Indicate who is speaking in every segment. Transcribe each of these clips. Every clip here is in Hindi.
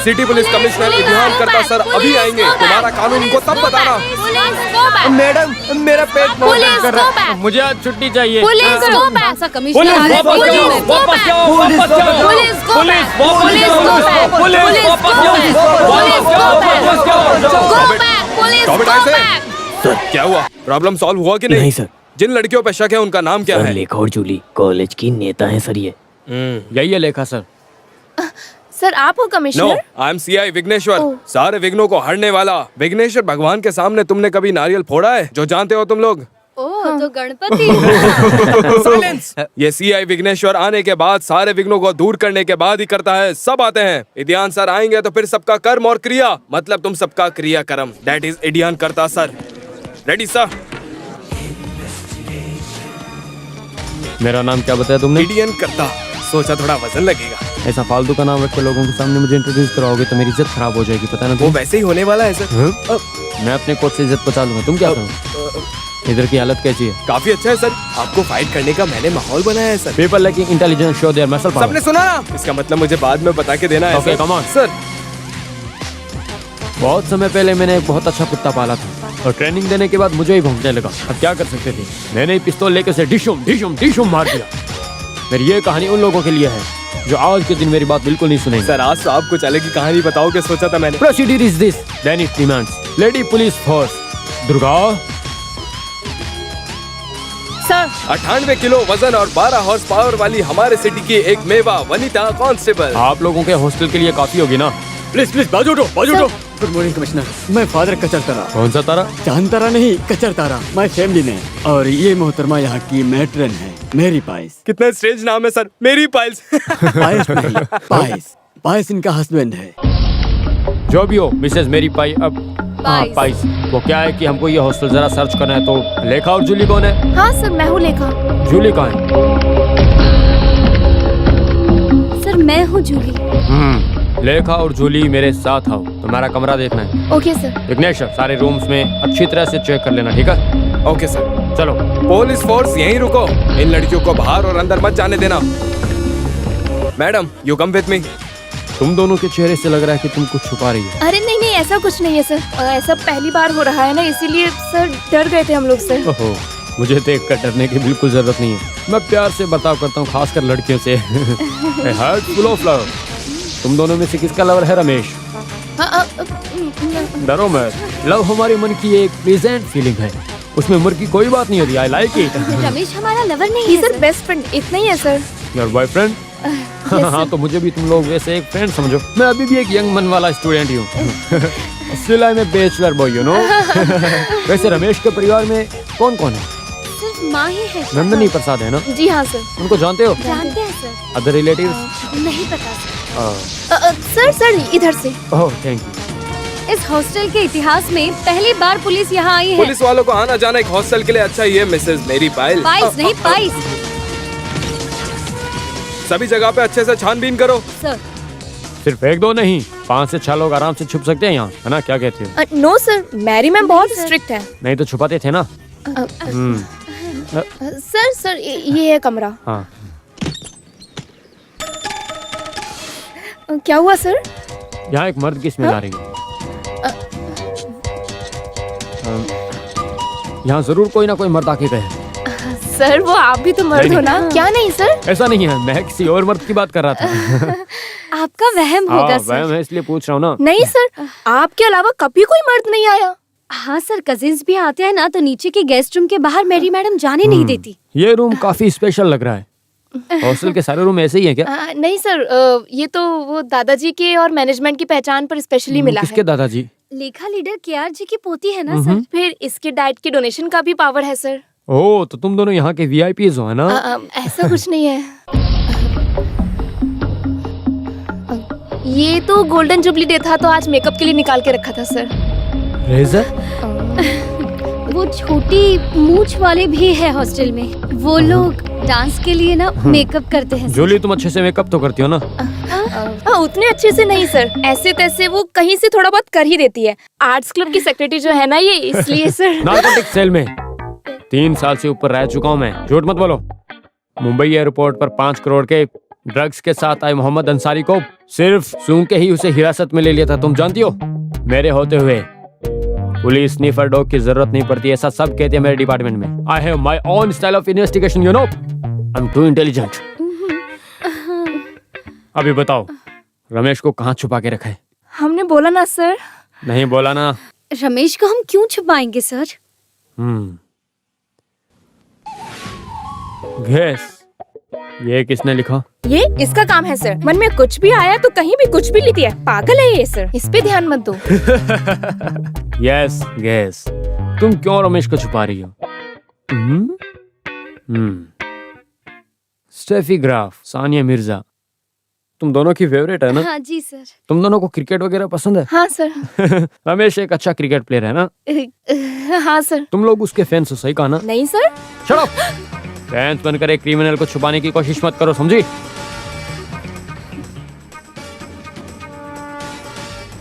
Speaker 1: सिटी पुलिस कमिश्नर इम्तिहान करता सर अभी आएंगे। तुम्हारा कानून उनको तब बताना।
Speaker 2: मैडम, मेरा पेट बहुत दर्द कर रहा है, मुझे आज छुट्टी चाहिए।
Speaker 1: सर क्या हुआ? प्रॉब्लम सॉल्व हुआ कि नहीं
Speaker 3: सर।
Speaker 1: जिन लड़कियों पे शक है उनका नाम क्या है?
Speaker 3: लेखा और जूली कॉलेज की नेता है सर। ये
Speaker 2: यही है लेखा सर।
Speaker 4: सर आप हो commissioner?
Speaker 1: No, I am CI Vighneshwar. सारे विघ्नों को हरने वाला विघ्नेश्वर भगवान के सामने तुमने कभी नारियल फोड़ा है जो जानते हो तुम लोग?
Speaker 4: ओह तो गणपति।
Speaker 1: साइलेंस। ये सीआई विघ्नेश्वर आने के बाद सारे विघ्नों को दूर करने के बाद ही करता है। सब आते हैं। इडियान सर आएंगे तो फिर सबका कर्म और क्रिया, मतलब तुम सबका क्रिया कर्म, दैट इज इडियान करता सर। Ready sir?
Speaker 2: मेरा नाम क्या बताया तुमने?
Speaker 1: इडियन करता। सोचा थोड़ा वजन लगेगा।
Speaker 2: ऐसा फालतू का नाम रख के लोगों के सामने मुझे इंट्रोड्यूस कराओगे तो मेरी इज्जत खराब हो जाएगी, पता ना
Speaker 1: वो
Speaker 2: तुम्हें?
Speaker 1: वैसे ही होने वाला है सर।
Speaker 2: मैं अपने कोर्ट से इज्जत बचा लूंगा, तुम क्या करो? इधर की हालत कैसी है?
Speaker 1: काफी अच्छा है सर। आपको फाइट करने का मैंने माहौल बनाया है sir.
Speaker 2: People like intelligence show their muscle power.
Speaker 1: सबने सुना ना? इसका मतलब मुझे बाद में बता के देना है
Speaker 2: Okay,
Speaker 1: sir.
Speaker 2: come on.
Speaker 1: Sir
Speaker 2: बहुत समय पहले मैंने एक बहुत अच्छा कुत्ता पाला था और ट्रेनिंग देने के बाद मुझे ही भौंकने लगा। अब क्या कर सकते थे? मैंने पिस्तौल लेके उसे डिशुम डिशुम डिशुम मार दिया। मेरी ये कहानी उन लोगों के लिए है जो आज के दिन मेरी बात बिल्कुल नहीं सुनेंगे।
Speaker 1: सर आज तो आप कुछ अलग ही कहानी बताओगे सोचा था मैंने।
Speaker 2: Procedure is this, then it demands lady police force Durga.
Speaker 4: Sir
Speaker 1: 98 kilo वजन और 12 हॉर्स पावर वाली हमारे सिटी की एक मेवा वनिता कांस्टेबल।
Speaker 2: आप लोगों के हॉस्टल के लिए काफी होगी ना?
Speaker 5: प्लीज प्लीज बाजू उठो, बाजू उठो। गुड मॉर्निंग कमिश्नर, मैं फादर कचर तारा।
Speaker 2: कौन सा तारा?
Speaker 5: चांद तारा नहीं, कचर तारा। माय फैमिली ने, और ये मोहतरमा यहाँ की मैट्रन है, मेरी पाइस।
Speaker 1: कितना स्ट्रेंज नाम है सर, मेरी पाइल्स।
Speaker 5: पाइस नहीं, पाइस। पाइस इनका हस्बैंड है।
Speaker 2: जो भी हो मिसेस मेरी पाई। अब हाँ पाइस, वो क्या है कि हमको ये हॉस्टल जरा सर्च करना है, तो लेखा और जूली कौन है?
Speaker 4: हाँ सर मैं हूँ लेखा।
Speaker 2: जूली कहाँ है?
Speaker 4: सर मैं हूँ जूली।
Speaker 2: लेखा और जूली मेरे साथ आओ, तुम्हारा कमरा देखना है।
Speaker 4: Okay sir.
Speaker 2: विघ्नेश्वर सारे रूम्स में अच्छी तरह से चेक कर लेना, ठीक है?
Speaker 1: Okay sir.
Speaker 2: चलो।
Speaker 1: पुलिस फोर्स यहीं रुको, इन लड़कियों को बाहर और अंदर मत जाने देना। Madam you come with me.
Speaker 2: तुम दोनों के चेहरे से लग रहा है कि तुम कुछ छुपा रही है।
Speaker 4: अरे नहीं नहीं ऐसा कुछ नहीं है सर, ऐसा पहली बार हो रहा है ना, इसीलिए सर डर गए थे हम लोग सर।
Speaker 2: ओहो, मुझे देख कर डरने की बिल्कुल जरूरत नहीं है। मैं प्यार से बर्ताव करता हूँ, खासकर लड़कियों से। Heart full of love. तुम दोनों में से किसका लवर है रमेश? डरो मत, लव हमारे मन की एक प्रेजेंट फीलिंग है, उसमें उम्र की कोई बात नहीं होती। I like it.
Speaker 4: रमेश हमारा लवर नहीं है सर, बेस्ट फ्रेंड इतना ही है सर।
Speaker 2: Your boyfriend? हाँ तो मुझे भी तुम लोग वैसे एक फ्रेंड समझो। मैं अभी भी एक यंग मन वाला स्टूडेंट ही हूँ। Still I am a bachelor boy, you know. वैसे रमेश के परिवार में कौन कौन है?
Speaker 4: सिर्फ माँ ही है।
Speaker 2: नंदनी प्रसाद है ना?
Speaker 4: जी हाँ सर।
Speaker 2: उनको जानते हो?
Speaker 4: जानते हैं सर।
Speaker 2: Other relatives?
Speaker 4: नहीं पता सर। सर इधर से।
Speaker 2: Oh thank you.
Speaker 4: इस हॉस्टल के इतिहास में पहली बार पुलिस यहाँ आई है।
Speaker 1: पुलिस वालों को आना जाना एक हॉस्टल के लिए अच्छा ही है मिसेस मेरी पाइल।
Speaker 4: पाइस नहीं पाइस।
Speaker 1: सभी जगह पे अच्छे से छानबीन करो
Speaker 4: सर।
Speaker 2: सिर्फ एक दो नहीं, 5 से 6 लोग आराम से छुप सकते हैं यहाँ, है ना? क्या कहते हो?
Speaker 4: नो सर, मैरी मैम बहुत स्ट्रिक्ट है।
Speaker 2: नहीं तो छुपाते थे ना।
Speaker 4: सर ये है कमरा।
Speaker 2: हाँ
Speaker 4: क्या हुआ सर?
Speaker 2: यहाँ एक मर्द की स्मेल आ रही है। यहाँ जरूर कोई ना कोई मर्द आके गए।
Speaker 4: सर वो आप भी तो मर्द हो ना? क्या नहीं सर?
Speaker 2: ऐसा नहीं है, मैं किसी और मर्द की बात कर रहा था।
Speaker 4: आपका वहम होगा सर।
Speaker 2: वहम है इसलिए पूछ रहा हूँ ना।
Speaker 4: नहीं सर, आपके अलावा कभी कोई मर्द नहीं आया।
Speaker 6: हाँ सर, कजिन्स भी आते हैं ना, तो नीचे के गेस्ट रूम के बाहर मेरी मैडम जाने नहीं देती।
Speaker 2: ये रूम काफी स्पेशल लग रहा है। हॉस्टल के सारे रूम ऐसे ही हैं क्या?
Speaker 4: नहीं सर, ये तो वो दादाजी के और मैनेजमेंट की पहचान पर स्पेशली मिला है।
Speaker 2: किसके दादाजी?
Speaker 6: लेखा लीडर केआर जी की पोती है ना सर।
Speaker 4: फिर इसके डाइट के डोनेशन का भी पावर है सर।
Speaker 2: ओह तो तुम दोनों यहाँ के वीआईपीज हो, है ना?
Speaker 4: ऐसा कुछ नहीं है। ये तो गोल्डन जुबली डे था तो आज मेकअप के लिए निकाल के रखा था सर।
Speaker 2: रेजर?
Speaker 6: वो छोटी मूंछ वाले भी है हॉस्टल में, वो लोग डांस के लिए ना मेकअप करते हैं।
Speaker 2: जूली तुम अच्छे से मेकअप तो करती हो ना?
Speaker 4: उतने अच्छे से नहीं सर, ऐसे तैसे वो कहीं से थोड़ा बहुत कर ही देती है। आर्ट्स क्लब की सेक्रेटरी जो है ना ये, इसलिए सर।
Speaker 2: नारकोटिक सेल में 3 साल से ऊपर रह चुका हूँ मैं, झूठ मत बोलो। मुंबई एयरपोर्ट पर 5 करोड़ के ड्रग्स के साथ आए मोहम्मद अंसारी को सिर्फ सूंघ के ही उसे हिरासत में ले लिया था। तुम जानती हो, मेरे होते हुए पुलिस स्नीफर डॉग की जरूरत नहीं पड़ती, ऐसा सब कहते हैं मेरे डिपार्टमेंट में। I have my own style of investigation, you know, I M to intelligent. अभी बताओ, रमेश को कहाँ छुपा के रखा है?
Speaker 4: हमने बोला ना सर।
Speaker 2: नहीं बोला ना?
Speaker 6: रमेश को हम क्यों छुपाएंगे सर?
Speaker 2: गैस, ये किसने लिखा?
Speaker 4: ये इसका काम है सर। मन में कुछ भी आया तो कहीं भी कुछ भी लिख दिया। पागल है ये सर, इस पे ध्यान मत दो।
Speaker 2: यस गैस, तुम क्यों रमेश को छुपा रही हो? स्टेफी ग्राफ, सानिया मिर्जा, तुम दोनों की फेवरेट है ना?
Speaker 6: हाँ जी सर।
Speaker 2: तुम दोनों को क्रिकेट वगैरह पसंद है?
Speaker 4: हाँ सर।
Speaker 2: रमेश एक अच्छा क्रिकेट प्लेयर है ना?
Speaker 4: हाँ सर।
Speaker 2: तुम लोग उसके फैंस हो, सही कहा ना?
Speaker 4: नहीं सर।
Speaker 2: Shut up! फैंस बनकर एक क्रिमिनल को छुपाने की कोशिश मत करो, समझी?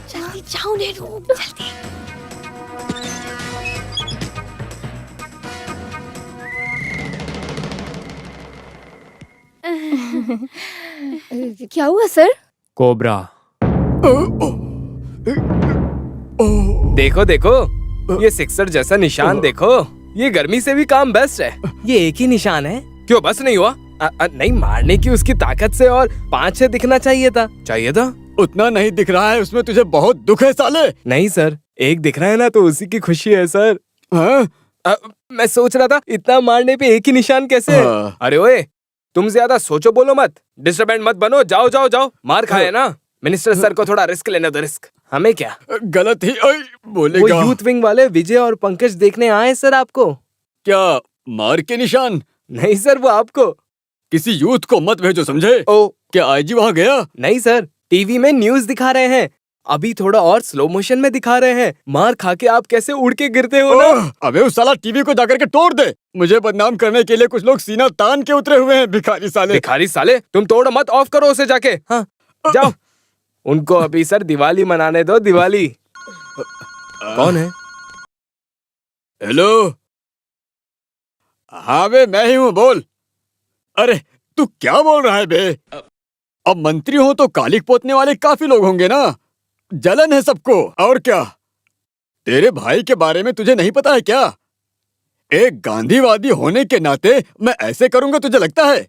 Speaker 6: जल्दी जाओ नेहरू, जल्दी।
Speaker 4: क्या हुआ सर?
Speaker 2: कोबरा।
Speaker 1: देखो देखो, ये सिक्सर जैसा निशान देखो। ये गर्मी से भी काम बेस्ट है। ये एक ही निशान है। क्यों बस नहीं हुआ? नहीं, मारने की उसकी ताकत से और 5-6 दिखना चाहिए था।
Speaker 5: उतना नहीं दिख रहा है, उसमें तुझे बहुत दुख है साले।
Speaker 1: नहीं सर, एक दिख रहा है ना तो उसी की खुशी है सर।
Speaker 5: हाँ?
Speaker 1: मैं सोच रहा था इतना मारने पे एक ही निशान कैसे?
Speaker 5: हाँ।
Speaker 1: अरे ओए, तुम ज्यादा सोचो बोलो मत, डिस्टर्बेंट मत बनो। जाओ जाओ जाओ, मार खाए ना। मिनिस्टर सर को थोड़ा रिस्क लेने दो। रिस्क हमें क्या?
Speaker 5: गलत ही
Speaker 1: वो
Speaker 5: बोलेगा।
Speaker 1: यूथ विंग वाले विजय और पंकज देखने आए सर आपको।
Speaker 5: क्या मार के निशान?
Speaker 1: नहीं सर, वो आपको।
Speaker 5: किसी यूथ को मत भेजो, समझे?
Speaker 1: ओ
Speaker 5: क्या आईजी वहाँ गया?
Speaker 1: नहीं सर, टीवी में न्यूज दिखा रहे हैं। अभी थोड़ा और स्लो मोशन में दिखा रहे हैं। मार खा के आप कैसे उड़ के गिरते हो ना।
Speaker 5: अबे उस साला टीवी को जाकर के तोड़ दे। मुझे बदनाम करने के लिए कुछ लोग सीना तान के उतरे हुए हैं, भिखारी साले।
Speaker 1: भिखारी साले, तुम तोड़ मत, ऑफ करो उसे जाके। हाँ जाओ। उनको अभी सर दिवाली मनाने दो, दिवाली। कौन है?
Speaker 5: हेलो। हाँ बे, मैं ही हूँ, बोल। अरे तू क्या बोल रहा है बे? अब मंत्री हो तो कालिक पोतने वाले काफी लोग होंगे ना। जलन है सबको, और क्या? तेरे भाई के बारे में तुझे नहीं पता है क्या? एक गांधीवादी होने के नाते मैं ऐसे करूंगा, तुझे लगता है?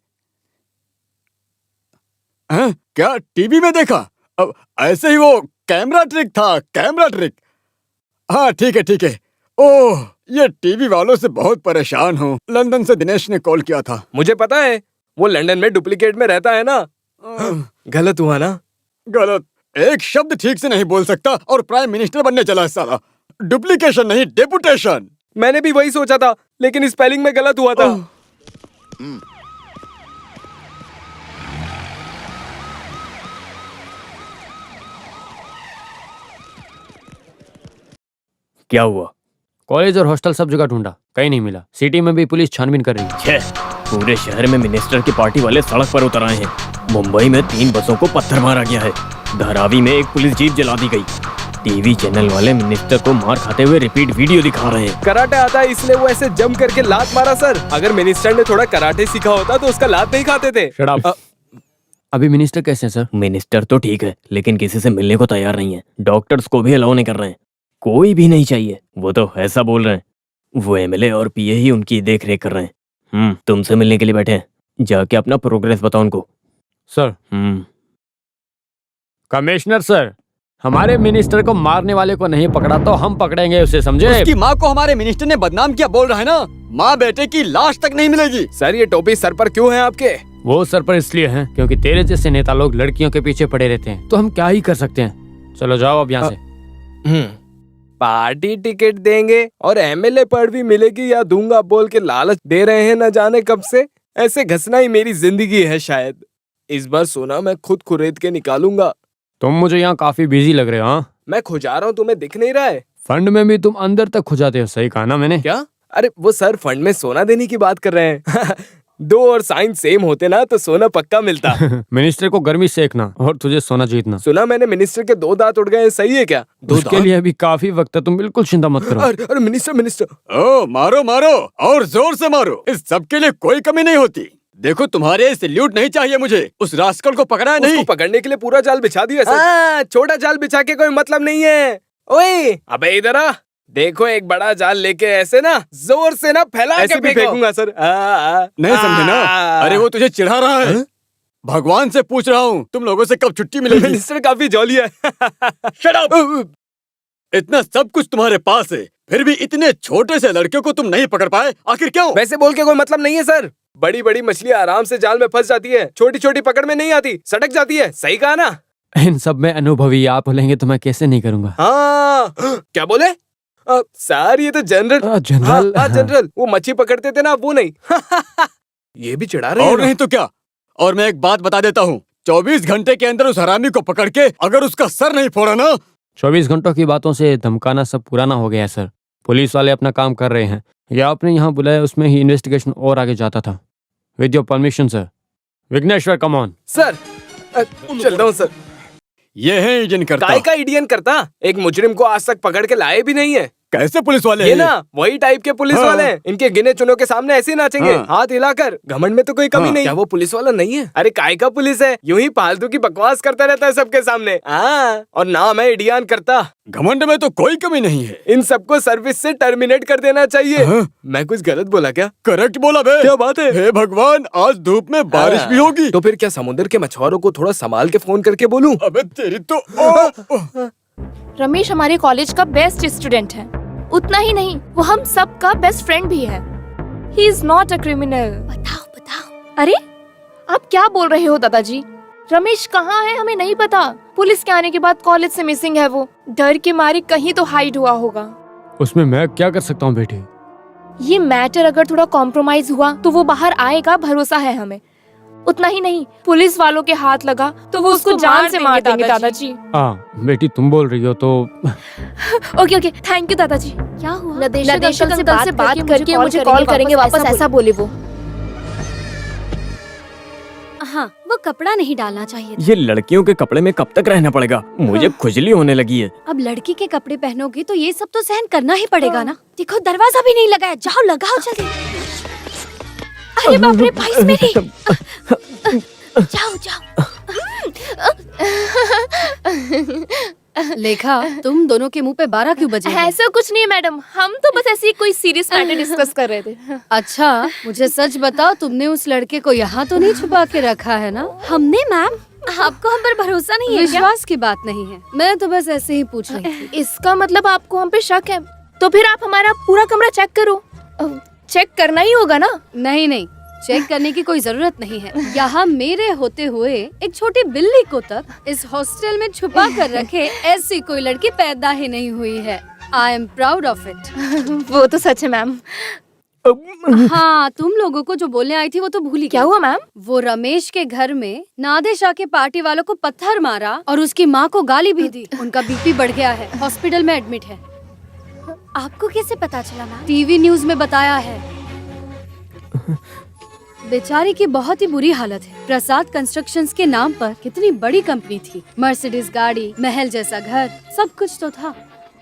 Speaker 5: हैं? क्या टीवी में देखा? अब ऐसे ही वो कैमरा ट्रिक था, कैमरा ट्रिक। हाँ ठीक है ठीक है। ओह, ये टीवी वालों से बहुत परेशान हूँ। लंदन से दिनेश ने कॉल किया था।
Speaker 1: मुझे पता है, वो लंदन में डुप्लीकेट में रहता है ना। गलत हुआ ना?
Speaker 5: गलत? एक शब्द ठीक से नहीं बोल सकता और प्राइम मिनिस्टर बनने चला है साला। डुप्लीकेशन नहीं, डेपुटेशन।
Speaker 1: मैंने भी वही सोचा था, लेकिन स्पेलिंग में गलत हुआ था।
Speaker 2: क्या हुआ? कॉलेज और हॉस्टल सब जगह ढूंढा, कहीं नहीं मिला। सिटी में भी पुलिस छानबीन कर रही है।
Speaker 3: छह, पूरे शहर में मिनिस्टर की पार्टी वाले सड़क पर उतर आए हैं। मुंबई में 3 बसों को पत्थर मारा गया है। धारावी में एक पुलिस जीप जला दी गई। टीवी चैनल वाले मिनिस्टर को मार खाते हुए रिपीट वीडियो दिखा रहे हैं।
Speaker 1: कराटे आता है इसलिए वो ऐसे जम करके लात मारा सर। अगर मिनिस्टर ने थोड़ा कराटे सीखा होता तो उसका लात नहीं खाते थे।
Speaker 2: Shut up. अभी मिनिस्टर कैसे हैं सर?
Speaker 3: मिनिस्टर तो ठीक है, लेकिन किसी से मिलने को तैयार नहीं है। डॉक्टर्स को भी अलाउ नहीं कर रहे हैं। कोई भी नहीं चाहिए। वो तो ऐसा बोल रहे हैं। वो एमएलए और पीए ही उनकी देख रेख कर रहे हैं। तुमसे मिलने के लिए बैठे हैं। जाके अपना प्रोग्रेस बताओ उनको।
Speaker 2: सर। कमिश्नर सर, हमारे मिनिस्टर को मारने वाले को नहीं पकड़ा तो हम पकड़ेंगे उसे, समझे?
Speaker 5: उसकी माँ को हमारे मिनिस्टर ने बदनाम किया, बोल रहा है ना। माँ बेटे की लाश तक नहीं मिलेगी।
Speaker 1: सर, ये टोपी सर पर क्यों है आपके?
Speaker 2: वो सर पर इसलिए है क्योंकि तेरे जैसे नेता लोग लड़कियों के पीछे पड़े रहते हैं। तो हम क्या ही कर सकते हैं। चलो जाओ अब यहाँ से।
Speaker 1: पार्टी टिकट देंगे और एमएलए पर भी मिलेगी या दूंगा बोल के लालच दे रहे हैं, न जाने कब से। ऐसे घसना ही मेरी जिंदगी है शायद। इस बार सोना मैं खुद खरीद के निकालूंगा।
Speaker 2: तुम मुझे यहाँ काफी बिजी लग रहे हो। हाँ,
Speaker 1: मैं खुजा रहा हूँ, तुम्हें दिख नहीं रहा है?
Speaker 2: फंड में भी तुम अंदर तक खुजाते हो, सही कहा ना मैंने?
Speaker 1: क्या? अरे वो सर फंड में सोना देने की बात कर रहे हैं। 2 और साइन सेम होते ना तो सोना पक्का मिलता।
Speaker 2: मिनिस्टर को गर्मी सेकना और तुझे सोना जीतना।
Speaker 1: सुना मैंने मिनिस्टर के 2 दांत उड़ गए, सही है क्या? 2
Speaker 2: उसके लिए अभी काफी वक्त है, तुम बिल्कुल चिंता मत करो।
Speaker 1: अरे मिनिस्टर।
Speaker 5: ओ मारो मारो और जोर से मारो। इस सब के लिए कोई कमी नहीं होती। देखो तुम्हारे सैल्यूट नहीं चाहिए मुझे, उस रास्कल को पकड़ा है नहीं।
Speaker 1: उसको पकड़ने के लिए पूरा जाल बिछा दिया सर। छोटा जाल बिछा के कोई मतलब नहीं है। ओए अबे इधर आ, देखो एक बड़ा जाल लेके ऐसे ना जोर से ना फैला के फेंकूंगा सर।
Speaker 5: नहीं समझे ना? अरे वो तुझे चिढ़ा रहा है। भगवान से पूछ रहा हूँ तुम लोगों से कब छुट्टी मिलेगी।
Speaker 1: मिनिस्टर काफी जॉली है।
Speaker 5: Shut up! इतना सब कुछ तुम्हारे पास है, फिर भी इतने छोटे से लड़के को तुम नहीं पकड़ पाए, आखिर क्यों?
Speaker 1: वैसे बोल के कोई मतलब नहीं है सर। बड़ी बड़ी मछलियाँ आराम से जाल में फंस जाती है, छोटी छोटी पकड़ में नहीं आती, सटक जाती है। सही कहा ना?
Speaker 2: इन सब में अनुभवी आप बोलेंगे तो मैं कैसे नहीं करूंगा।
Speaker 1: हाँ क्या बोले? सर ये तो जनरल
Speaker 2: जनरल
Speaker 1: जनरल वो मच्छी पकड़ते थे ना, वो नहीं। ये भी चिढ़ा रहे हैं
Speaker 5: और
Speaker 1: ना?
Speaker 5: नहीं तो क्या। और मैं एक बात बता देता हूँ, 24 घंटे के अंदर उस हरामी को पकड़ के अगर उसका सर नहीं फोड़ा ना।
Speaker 2: 24 घंटों की बातों से धमकाना सब पुराना हो गया है सर। पुलिस वाले अपना काम कर रहे हैं। या आपने यहाँ बुलाया उसमें ही इन्वेस्टिगेशन और आगे जाता था। With your permission sir. Vighneshwar come on.
Speaker 1: Sir चल रहा हूँ सर।
Speaker 5: ये है इंडियन करता।
Speaker 1: काय का इंडियन करता? एक मुजरिम को आज तक पकड़ के लाए भी नहीं है।
Speaker 5: कैसे पुलिस वाले
Speaker 1: ये
Speaker 5: हैं?
Speaker 1: ना वही टाइप के पुलिस
Speaker 5: हाँ।
Speaker 1: वाले हैं। इनके गिने चुनों के सामने ऐसे ही नाचेंगे,
Speaker 5: हाँ।
Speaker 1: हाथ हिलाकर। घमंड में तो कोई कमी
Speaker 5: हाँ।
Speaker 1: नहीं। क्या वो पुलिस वाला नहीं है? अरे काय का पुलिस है, यूं ही फालतू की बकवास करता रहता है सबके सामने। और नाम है इंडियन करता।
Speaker 5: घमंड में तो कोई कमी नहीं है।
Speaker 1: इन सबको सर्विस से टर्मिनेट कर देना चाहिए।
Speaker 5: हाँ।
Speaker 1: मैं कुछ गलत बोला क्या?
Speaker 5: करेक्ट बोला बे।
Speaker 1: क्या बात है?
Speaker 5: हे भगवान, आज धूप में बारिश भी होगी।
Speaker 1: तो फिर क्या समुद्र के मछुआरों को थोड़ा संभाल के फोन करके बोलूं?
Speaker 5: अबे तेरी तो
Speaker 4: रमेश हमारे कॉलेज का बेस्ट स्टूडेंट है। उतना ही नहीं, वो हम सब का बेस्ट फ्रेंड भी है। He is not a criminal.
Speaker 6: बताओ बताओ।
Speaker 4: अरे आप क्या बोल रहे हो दादाजी? रमेश कहाँ है हमें नहीं पता। पुलिस के आने के बाद कॉलेज से मिसिंग है वो। डर के मारे कहीं तो हाइड हुआ होगा।
Speaker 2: उसमें मैं क्या कर सकता हूँ बेटी?
Speaker 4: ये मैटर अगर थोड़ा कॉम्प्रोमाइज हुआ तो वो बाहर आएगा, भरोसा है हमें। उतना ही नहीं, पुलिस वालों के हाथ लगा तो वो उसको जान से मार देंगे दादाजी।
Speaker 2: हाँ बेटी तुम बोल रही हो तो
Speaker 4: ओके ओके, थैंक यू दादाजी।
Speaker 6: क्या हुआ?
Speaker 4: नदेशक अंकल से बात करके मुझे कॉल करेंगे वापस, ऐसा बोले वो।
Speaker 6: हाँ, वो कपड़ा नहीं डालना चाहिए था।
Speaker 3: ये लड़कियों के कपड़े में कब तक रहना पड़ेगा? मुझे खुजली होने लगी है।
Speaker 6: अब लड़की के कपड़े पहनोगी तो ये सब तो सहन करना ही पड़ेगा ना। देखो दरवाजा भी नहीं लगाया, जाओ लगाओ जल्दी। अरे बाप रे, भाई मेरी। जाओ जाओ। लेखा, तुम दोनों के मुंह पे 12 क्यों बजे हैं?
Speaker 4: ऐसा कुछ नहीं है मैडम, हम तो बस ऐसे ही कोई सीरियस मैटर डिस्कस कर रहे थे।
Speaker 6: अच्छा, मुझे सच बताओ, तुमने उस लड़के को यहाँ तो नहीं छुपा के रखा है ना? हमने मैम, आपको हम पर भरोसा नहीं है? विश्वास की बात नहीं है, मैं तो बस ऐसे ही पूछ रही थी।
Speaker 4: इसका मतलब आपको हम पे शक है? तो फिर आप हमारा पूरा कमरा चेक करो। चेक करना ही होगा ना?
Speaker 6: नहीं नहीं, चेक करने की कोई जरूरत नहीं है। यहाँ मेरे होते हुए एक छोटी बिल्ली को तक इस हॉस्टल में छुपा कर रखे ऐसी कोई लड़की पैदा ही नहीं हुई है। I am proud of it.
Speaker 4: वो तो सच है मैम।
Speaker 6: हाँ, तुम लोगों को जो बोलने आई थी वो तो भूली।
Speaker 4: क्या हुआ मैम?
Speaker 6: वो रमेश के घर में नादिश आके पार्टी वालों को पत्थर मारा और उसकी माँ को गाली भी दी। उनका बीपी बढ़ गया है, हॉस्पिटल में एडमिट है। आपको कैसे पता चला मैम? टीवी न्यूज में बताया है। बेचारी की बहुत ही बुरी हालत है। प्रसाद कंस्ट्रक्शंस के नाम पर कितनी बड़ी कंपनी थी, मर्सिडीज गाड़ी, महल जैसा घर, सब कुछ तो था।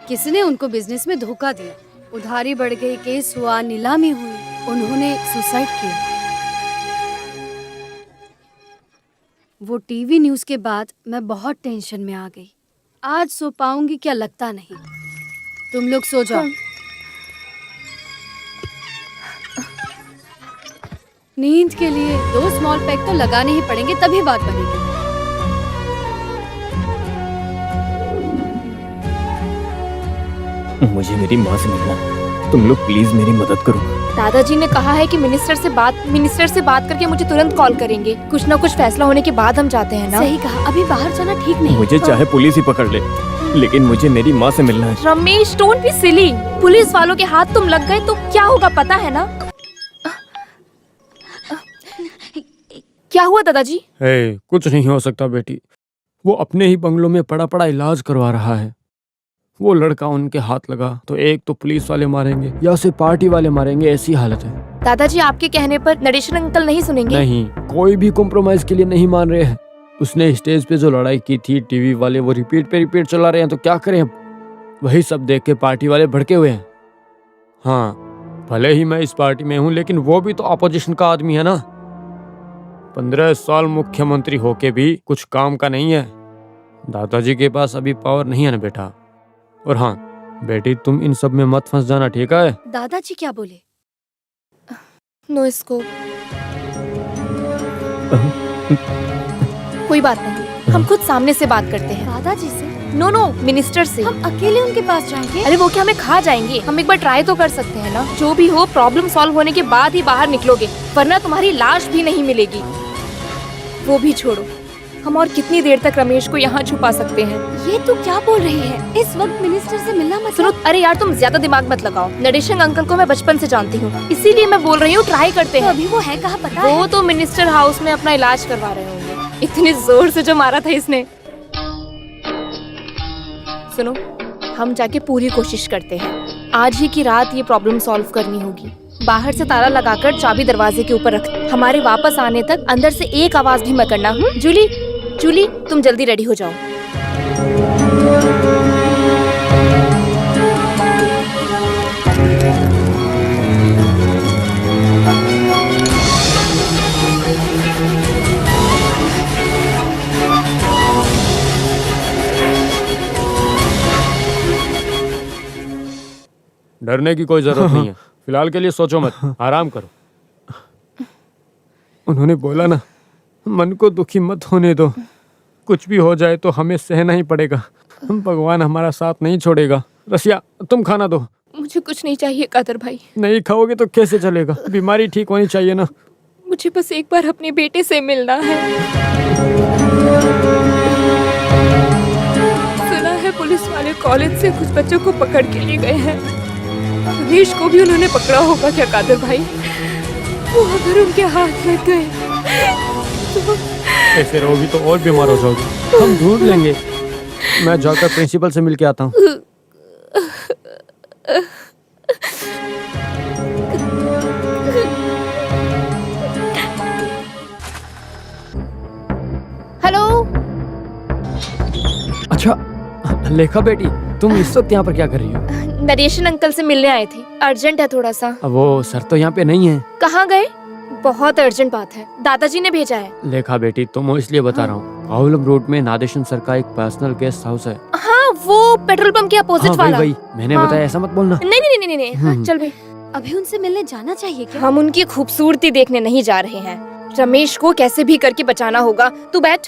Speaker 6: किसी ने उनको बिजनेस में धोखा दिया, उधारी बढ़ गई, केस हुआ, नीलामी हुई, उन्होंने सुसाइड किया। वो टीवी न्यूज के बाद मैं बहुत टेंशन में आ गई। आज सो पाऊंगी क्या लगता नहीं। तुम लोग सो जाओ। नींद के लिए 2 स्मॉल पैक तो लगाने ही पड़ेंगे, तभी बात बनेगी।
Speaker 3: मुझे मेरी माँ से मिलना, तुम लोग प्लीज मेरी मदद करो।
Speaker 4: दादाजी ने कहा है कि मिनिस्टर से बात करके मुझे तुरंत कॉल करेंगे। कुछ ना कुछ फैसला होने के बाद हम जाते हैं ना।
Speaker 6: सही कहा, अभी बाहर जाना ठीक नहीं।
Speaker 3: मुझे चाहे पुलिस ही पकड़ ले, लेकिन मुझे मेरी माँ से मिलना है।
Speaker 4: Ramesh don't be silly. Police वालों के हाथ तुम लग गए तो क्या होगा पता है ना? क्या हुआ दादाजी?
Speaker 2: कुछ नहीं हो सकता बेटी। वो अपने ही बंगलों में पड़ा पड़ा इलाज करवा रहा है। वो लड़का उनके हाथ लगा तो एक तो पुलिस वाले मारेंगे या उसे पार्टी वाले मारेंगे, ऐसी हालत है।
Speaker 4: दादाजी आपके कहने पर नरेशन अंकल नहीं सुनेंगे?
Speaker 2: नहीं, कोई भी कॉम्प्रोमाइज के लिए नहीं मान रहे हैं। उसने स्टेज पे जो लड़ाई की थी, टीवी वाले वो रिपीट चला रहे हैं, तो क्या करें अब? वही सब देख के पार्टी वाले भड़के हुए हैं। हाँ, भले ही मैं इस पार्टी में हूँ, लेकिन वो भी तो अपोजिशन का आदमी है ना। 15 साल मुख्यमंत्री होके भी कुछ काम का नहीं है। दादाजी के पास अभी पावर नहीं है ना बेटा। और हाँ बेटी, तुम इन सब में मत फंस जाना, ठीक है?
Speaker 6: दादाजी क्या बोले?
Speaker 4: No scope. कोई बात नहीं, हम खुद सामने से बात करते हैं।
Speaker 6: दादाजी से?
Speaker 4: नो मिनिस्टर से।
Speaker 6: हम अकेले उनके पास जाएंगे?
Speaker 4: अरे वो क्या हमें खा जाएंगे? हम एक बार ट्राई तो कर सकते हैं ना। जो भी हो, प्रॉब्लम सॉल्व होने के बाद ही बाहर निकलोगे, वरना तुम्हारी लाश भी नहीं मिलेगी। वो भी छोड़ो, हम और कितनी देर तक रमेश को यहाँ छुपा सकते हैं?
Speaker 6: ये तू क्या बोल रही है? इस वक्त मिनिस्टर से मिलना मत।
Speaker 4: सुनो, अरे यार तुम ज्यादा दिमाग मत लगाओ। नरेशन अंकल को मैं बचपन से जानती हूँ, इसीलिए मैं बोल रही हूँ ट्राई करते
Speaker 6: तो
Speaker 4: हैं।
Speaker 6: अभी वो है कहाँ पता
Speaker 4: वो
Speaker 6: है?
Speaker 4: तो मिनिस्टर हाउस में अपना इलाज करवा रहे होंगे। इतने जोर से जो मारा था इसने। सुनो, हम जाके पूरी कोशिश करते हैं। आज ही की रात ये प्रॉब्लम सॉल्व करनी होगी। बाहर से ताला लगाकर चाबी दरवाजे के ऊपर रख। हमारे वापस आने तक अंदर से एक आवाज भी मत करना। जूली, जूली तुम जल्दी रेडी हो जाओ।
Speaker 2: डरने की कोई जरूरत नहीं है। फिलहाल के लिए सोचो मत, आराम करो। उन्होंने बोला ना, मन को दुखी मत होने दो। कुछ भी हो जाए तो हमें सहना ही पड़ेगा। भगवान हमारा साथ नहीं छोड़ेगा। रसिया, तुम खाना दो।
Speaker 4: मुझे कुछ नहीं चाहिए कादर भाई।
Speaker 2: नहीं खाओगे तो कैसे चलेगा? बीमारी ठीक होनी चाहिए ना।
Speaker 4: मुझे बस एक बार अपने बेटे से मिलना है। सुना है पुलिस वाले कॉलेज से कुछ बच्चों को पकड़ के ले गए हैं। रमेश को भी उन्होंने पकड़ा होगा क्या कादर भाई? वो अगर उनके हाथ लग गए तो...
Speaker 2: ऐसे रहोगी तो और बीमार हो जाओगे। हम ढूंढ लेंगे। मैं जाकर प्रिंसिपल से मिल के आता हूँ।
Speaker 4: हेलो।
Speaker 2: अच्छा लेखा बेटी, तुम इस वक्त यहाँ पर क्या कर रही हो?
Speaker 4: नरेशन अंकल से मिलने आए थे, अर्जेंट है थोड़ा सा।
Speaker 2: वो सर तो यहाँ पे नहीं है।
Speaker 4: कहाँ गए? बहुत अर्जेंट बात है, दादाजी ने भेजा है।
Speaker 2: लेखा बेटी, तुम इसलिए बता रहा हूँ, काउलम रोड में नादेशन सर का एक पर्सनल गेस्ट हाउस है।
Speaker 4: हाँ, वो पेट्रोल पंप के अपोजिट वाला।
Speaker 2: वही मैंने
Speaker 4: हाँ।
Speaker 2: बताया, ऐसा मत बोलना।
Speaker 4: नहीं, हाँ, चल भाई।
Speaker 6: अभी उनसे मिलने जाना चाहिए क्या?
Speaker 4: हम उनकी खूबसूरती देखने नहीं जा रहे हैं। रमेश को कैसे भी करके बचाना होगा। तू बैठ।